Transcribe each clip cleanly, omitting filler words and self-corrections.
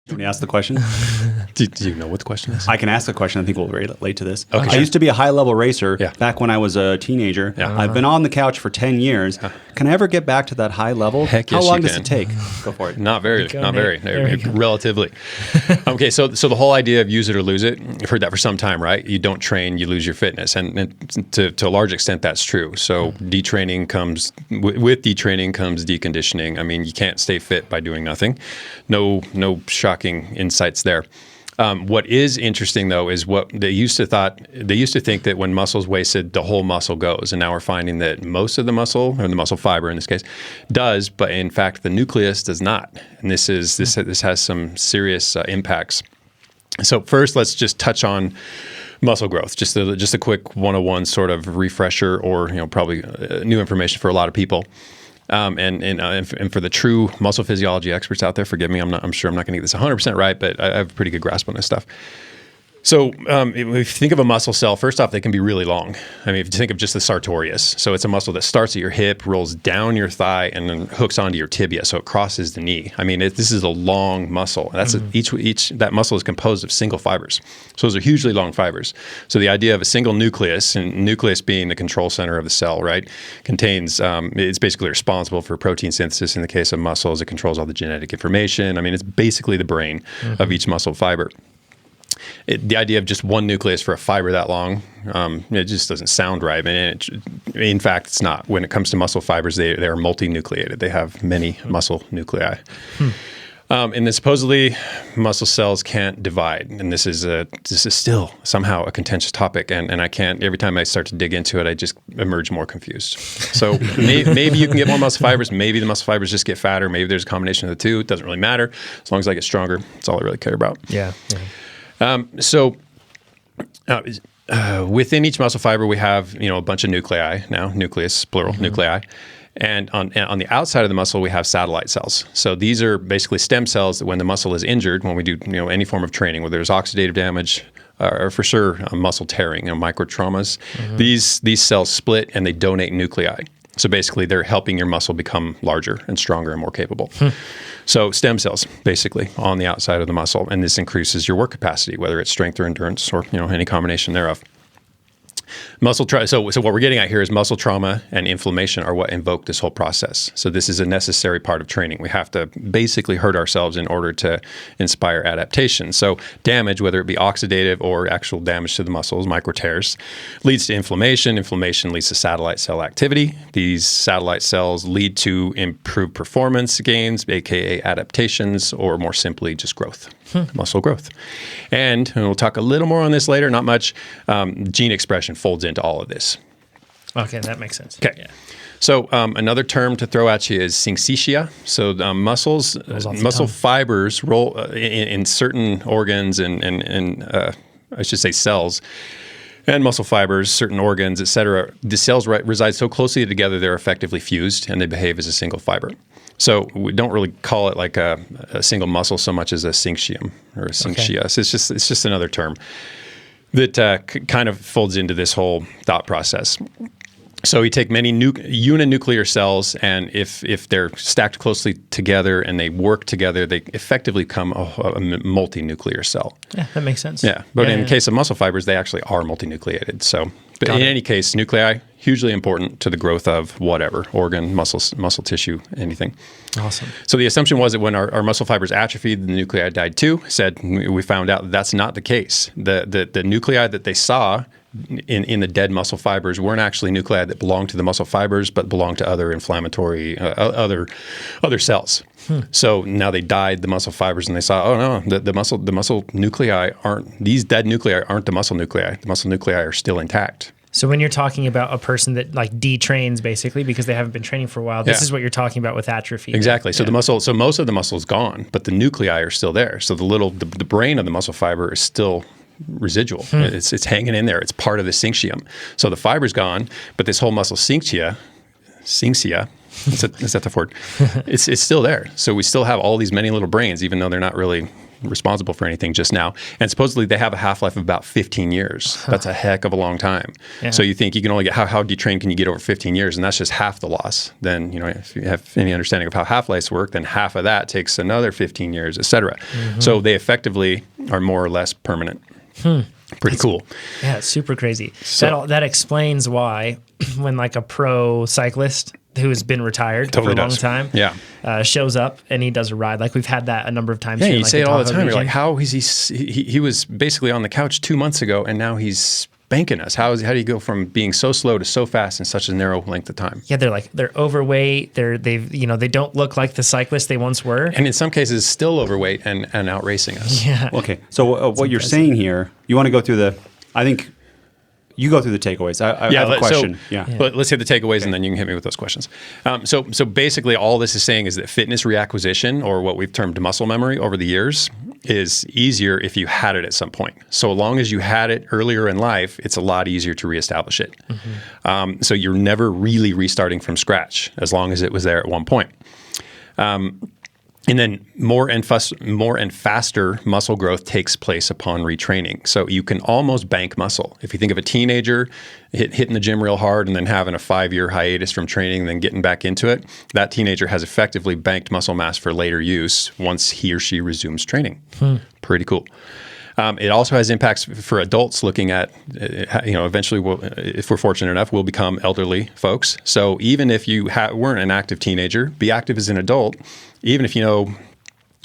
Can you ask the question? Do you know what the question is? I can ask the question. I think we'll relate to this. Okay, I sure. used to be a high-level racer Yeah. back when I was a teenager. Yeah. I've been on the couch for 10 years. Can I ever get back to that high level? Heck How yes, long you does can. it take? Go for it. Not very. There we go. Relatively. Okay, so the whole idea of use it or lose it, you've heard that for some time, right? You don't train, you lose your fitness. And to a large extent, that's true. So detraining comes, with detraining comes deconditioning. I mean, you can't stay fit by doing nothing. No shocking insights there. What is interesting, though, is what they used to think that when muscle's wasted, the whole muscle goes. And now we're finding that most of the muscle, or the muscle fiber in this case, does, but in fact, the nucleus does not. And this has some serious impacts. So first, let's just touch on muscle growth. Just a quick 101 sort of refresher, or probably new information for a lot of people. And for the true muscle physiology experts out there, forgive me, I'm sure I'm not going to get this 100% right, but I have a pretty good grasp on this stuff. So if you think of a muscle cell, first off, they can be really long. I mean, if you think of just the sartorius, so it's a muscle that starts at your hip, rolls down your thigh, and then hooks onto your tibia, so it crosses the knee. I mean, this is a long muscle. That's each that muscle is composed of single fibers. So those are hugely long fibers. So the idea of a single nucleus, and nucleus being the control center of the cell, right, contains, it's basically responsible for protein synthesis in the case of muscles. It controls all the genetic information. I mean, it's basically the brain of each muscle fiber. The idea of just one nucleus for a fiber that long, it just doesn't sound right. And in fact, it's not. When it comes to muscle fibers, they are multinucleated. They have many muscle nuclei. And then supposedly muscle cells can't divide. And this is still somehow a contentious topic. And I can't, every time I start to dig into it, I just emerge more confused. So maybe you can get more muscle fibers. Maybe the muscle fibers just get fatter. Maybe there's a combination of the two. It doesn't really matter. As long as I get stronger, that's all I really care about. Yeah. Within each muscle fiber, we have a bunch of nuclei now, nucleus, plural, nuclei. And on the outside of the muscle, we have satellite cells. So these are basically stem cells that when the muscle is injured, when we do any form of training, whether there's oxidative damage or for sure muscle tearing, micro traumas, these cells split and they donate nuclei. So basically, they're helping your muscle become larger and stronger and more capable. So stem cells, basically, on the outside of the muscle, and this increases your work capacity, whether it's strength or endurance or any combination thereof. So what we're getting at here is muscle trauma and inflammation are what invoke this whole process. So this is a necessary part of training. We have to basically hurt ourselves in order to inspire adaptation. So damage, whether it be oxidative or actual damage to the muscles, micro tears, leads to inflammation. Inflammation leads to satellite cell activity. These satellite cells lead to improved performance gains, aka adaptations, or more simply just growth. Muscle growth. And we'll talk a little more on this later, not much. Gene expression folds into all of this. Okay, that makes sense. Okay. Yeah. So another term to throw at you is syncytia. So muscle fibers roll in certain organs and I should say cells, and muscle fibers, certain organs, et cetera. The cells reside so closely together, they're effectively fused and they behave as a single fiber. So we don't really call it like a single muscle so much as a syncytium or a syncytia. Okay. It's just another term that kind of folds into this whole thought process. So we take many uninuclear cells, and if they're stacked closely together and they work together, they effectively become a multinuclear cell. Yeah, that makes sense. Yeah, but in the case of muscle fibers, they actually are multinucleated. So, but in any case, nuclei, hugely important to the growth of whatever, organ, muscle tissue, anything. Awesome. So the assumption was that when our muscle fibers atrophied, the nuclei died too. We found out that's not the case. The nuclei that they saw in the dead muscle fibers weren't actually nuclei that belonged to the muscle fibers, but belonged to other inflammatory, other cells. So now they died the muscle fibers, and they saw, oh no, the muscle nuclei aren't, these dead nuclei aren't the muscle nuclei. The muscle nuclei are still intact. So when you're talking about a person that like detrains basically because they haven't been training for a while, this is what you're talking about with atrophy. Exactly. So so most of the muscle is gone, but the nuclei are still there. So the brain of the muscle fiber is still residual. It's hanging in there. It's part of the syncytium. So the fiber's gone, but this whole muscle syncytia syncytia. Is that the word? It's still there. So we still have all these many little brains, even though they're not really responsible for anything just now. And supposedly they have a half-life of about 15 years. That's a heck of a long time. Yeah. So you think you can only get, how detrained can you get over 15 years? And that's just half the loss. Then, if you have any understanding of how half-lives work, then half of that takes another 15 years, et cetera. So they effectively are more or less permanent. Pretty cool. Yeah, it's super crazy. So, that explains why when like a pro cyclist who has been retired for a long time shows up and he does a ride. Like we've had that a number of times. Yeah, here, you like say it all the time. Region. You're like, how is he was basically on the couch 2 months ago and now he's banking us. How do you go from being so slow to so fast in such a narrow length of time? Yeah, they're overweight. They don't look like the cyclists they once were. And in some cases still overweight and out racing us. Yeah. Okay. So what you're saying here, you want to go through I think you go through the takeaways. I have a question. But let's hit the takeaways and then you can hit me with those questions. So basically all this is saying is that fitness reacquisition, or what we've termed muscle memory over the years, is easier if you had it at some point. So long as you had it earlier in life, it's a lot easier to reestablish it. So you're never really restarting from scratch as long as it was there at one point. And then more and faster muscle growth takes place upon retraining. So you can almost bank muscle. If you think of a teenager hitting the gym real hard and then having a 5-year hiatus from training and then getting back into it, that teenager has effectively banked muscle mass for later use once he or she resumes training. Pretty cool. It also has impacts for adults looking at, eventually, if we're fortunate enough, we'll become elderly folks. So even if you weren't an active teenager, be active as an adult, even if no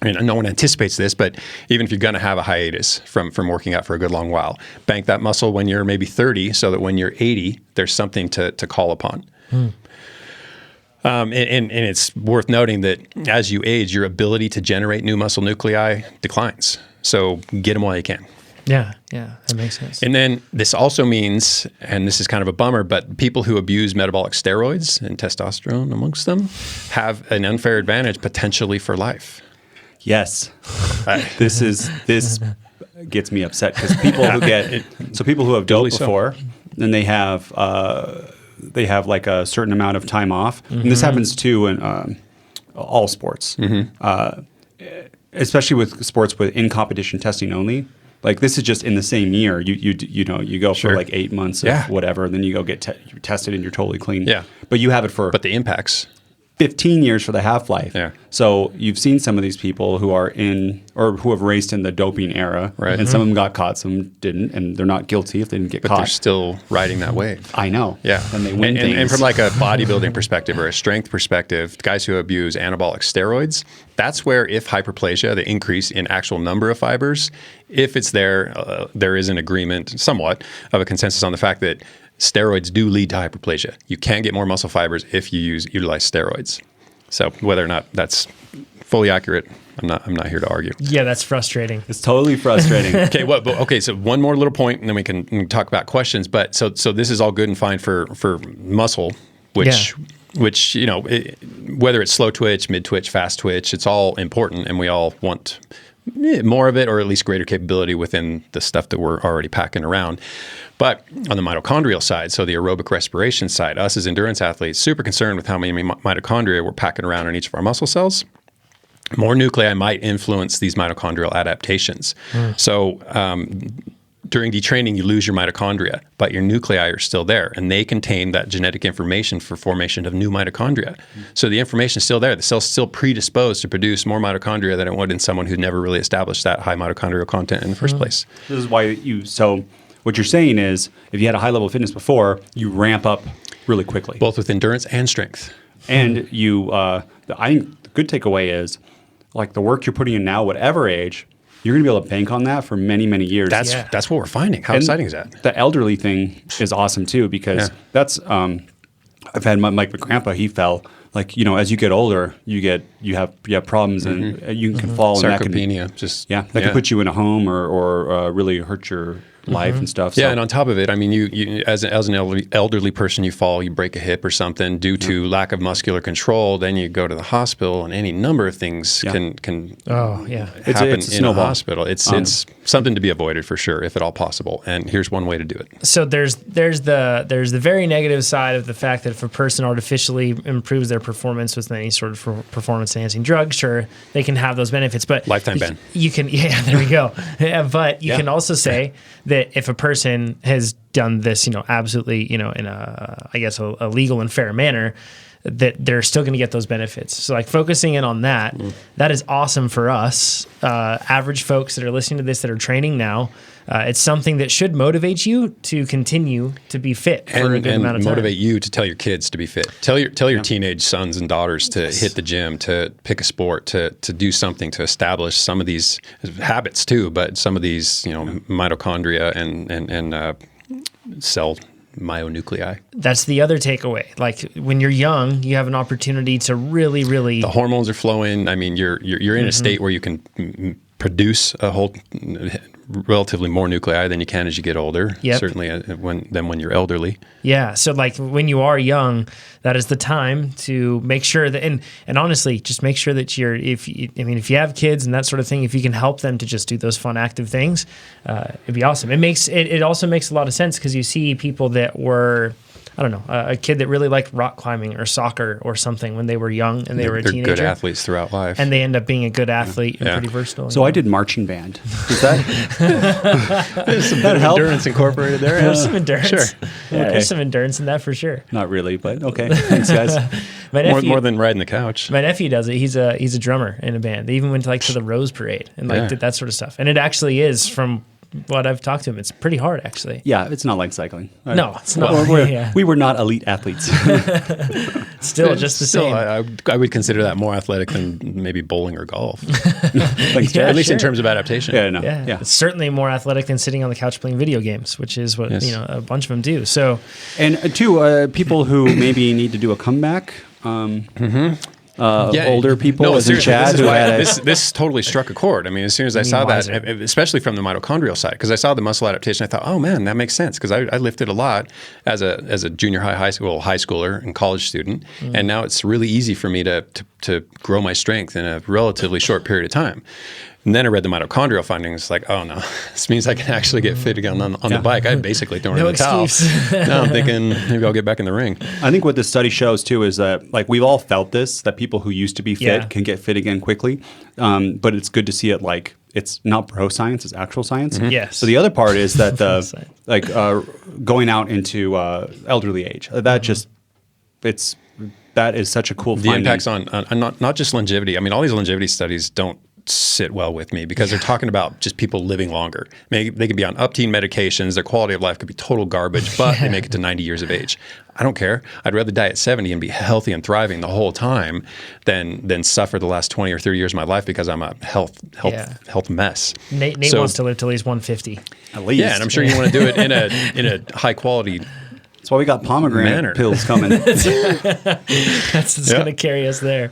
one anticipates this, but even if you're going to have a hiatus from working out for a good long while, bank that muscle when you're maybe 30 so that when you're 80, there's something to call upon. And it's worth noting that as you age, your ability to generate new muscle nuclei declines. So get them while you can. Yeah, that makes sense. And then this also means, and this is kind of a bummer, but people who abuse metabolic steroids and testosterone amongst them have an unfair advantage potentially for life. Yes. This gets me upset because people who have doped before, then they have like a certain amount of time off. And this happens too in all sports. Especially with sports with in-competition testing only. Like this is just in the same year. You go for like 8 months of whatever, then you go get tested and you're totally clean. Yeah. But you have it for... But the impacts... 15 years for the half-life. Yeah. So you've seen some of these people who are who have raced in the doping era, right? And some of them got caught, some didn't, and they're not guilty if they didn't get caught. But they're still riding that wave. I know. Yeah. And they win things. And from like a bodybuilding perspective or a strength perspective, guys who abuse anabolic steroids, that's where if hyperplasia, the increase in actual number of fibers, if it's there, there is an agreement, somewhat, of a consensus on the fact that steroids do lead to hyperplasia. You can get more muscle fibers if you utilize steroids. So whether or not that's fully accurate, I'm not here to argue. Yeah, that's frustrating. It's totally frustrating. Okay. So one more little point, and then we can talk about questions. But so this is all good and fine for muscle, which whether it's slow twitch, mid twitch, fast twitch, it's all important, and we all want more of it, or at least greater capability within the stuff that we're already packing around. But on the mitochondrial side, so the aerobic respiration side, us as endurance athletes, super concerned with how many mitochondria we're packing around in each of our muscle cells. More nuclei might influence these mitochondrial adaptations. So during detraining, you lose your mitochondria, but your nuclei are still there, and they contain that genetic information for formation of new mitochondria. So the information is still there. The cell's still predisposed to produce more mitochondria than it would in someone who never really established that high mitochondrial content in the first place. This is why what you're saying is, if you had a high level of fitness before, you ramp up really quickly. Both with endurance and strength. And I think the good takeaway is, like the work you're putting in now, whatever age, you're going to be able to bank on that for many, many years. That's what we're finding. How exciting is that? The elderly thing is awesome too, because that's, I've had my grandpa, he fell. Like, as you get older, you have problems and you can fall. Sarcopenia. And that can put you in a home or really hurt your life and stuff. Yeah, and on top of it, I mean, you as an elderly person, you fall, you break a hip or something due to lack of muscular control, then you go to the hospital, and any number of things can happen in a hospital. It's something to be avoided for sure, if at all possible. And here's one way to do it. So there's the very negative side of the fact that if a person artificially improves their performance with any sort of performance enhancing drug, sure, they can have those benefits, but lifetime ban. You can, there we go. But you can also say that if a person has done this, absolutely, in a, I guess, a legal and fair manner, that they're still going to get those benefits. So like focusing in on that, that is awesome for us, average folks that are listening to this, that are training now. It's something that should motivate you to continue to be fit for a good amount of time. And motivate you to tell your kids to be fit. Tell your teenage sons and daughters to hit the gym, to pick a sport, to do something to establish some of these habits too, but some of these, mitochondria and cell myonuclei. That's the other takeaway. Like when you're young, you have an opportunity to really, really... The hormones are flowing. I mean, you're in a state where you can produce a whole relatively more nuclei than you can as you get older. Yep. Certainly when you're elderly. Yeah. So like when you are young, that is the time to make sure that, and honestly, just make sure that if you have kids and that sort of thing, if you can help them to just do those fun, active things, it'd be awesome. It also makes a lot of sense because you see people that were, I don't know, a kid that really liked rock climbing or soccer or something when they were young and they were a teenager. They're good athletes throughout life. And they end up being a good athlete and pretty versatile. So I did marching band. Is that there's some endurance incorporated there? There's some endurance. Sure. Yeah, there's some endurance in that for sure. Not really, but okay. Thanks, guys. More than riding the couch. My nephew does it. He's a drummer in a band. They even went to the Rose Parade and did that sort of stuff. And it actually is, from what I've talked to him, it's pretty hard actually. Yeah, it's not like cycling. No, it's not. We were not elite athletes. Still just the same. I would consider that more athletic than maybe bowling or golf. Thanks, at least in terms of adaptation. Yeah. It's certainly more athletic than sitting on the couch playing video games, which is what a bunch of them do. So, and two people who maybe need to do a comeback. Older people, no, as in Chad, this totally struck a chord. I mean, as soon as I saw that, especially from the mitochondrial side, because I saw the muscle adaptation, I thought, oh man, that makes sense, because I lifted a lot as a junior high schooler and college student, and now it's really easy for me to grow my strength in a relatively short period of time. And then I read the mitochondrial findings, like, oh no, this means I can actually get fit again on the bike. I basically thrown in the towel. Now I'm thinking maybe I'll get back in the ring. I think what this study shows too is that we've all felt this, that people who used to be fit can get fit again quickly. But it's good to see it it's not bro science, it's actual science. Yes. So the other part is that going out into elderly age, that is such a cool finding. The impacts on not just longevity. I mean, all these longevity studies don't sit well with me because they're talking about just people living longer. They can be on upteen medications. Their quality of life could be total garbage, but they make it to 90 years of age. I don't care. I'd rather die at 70 and be healthy and thriving the whole time than suffer the last 20 or 30 years of my life because I'm a health mess. Nate wants to live till he's 150. At least. Yeah, and I'm sure you want to do it in a high quality. That's why we got pomegranate pills coming. That's going to carry us there.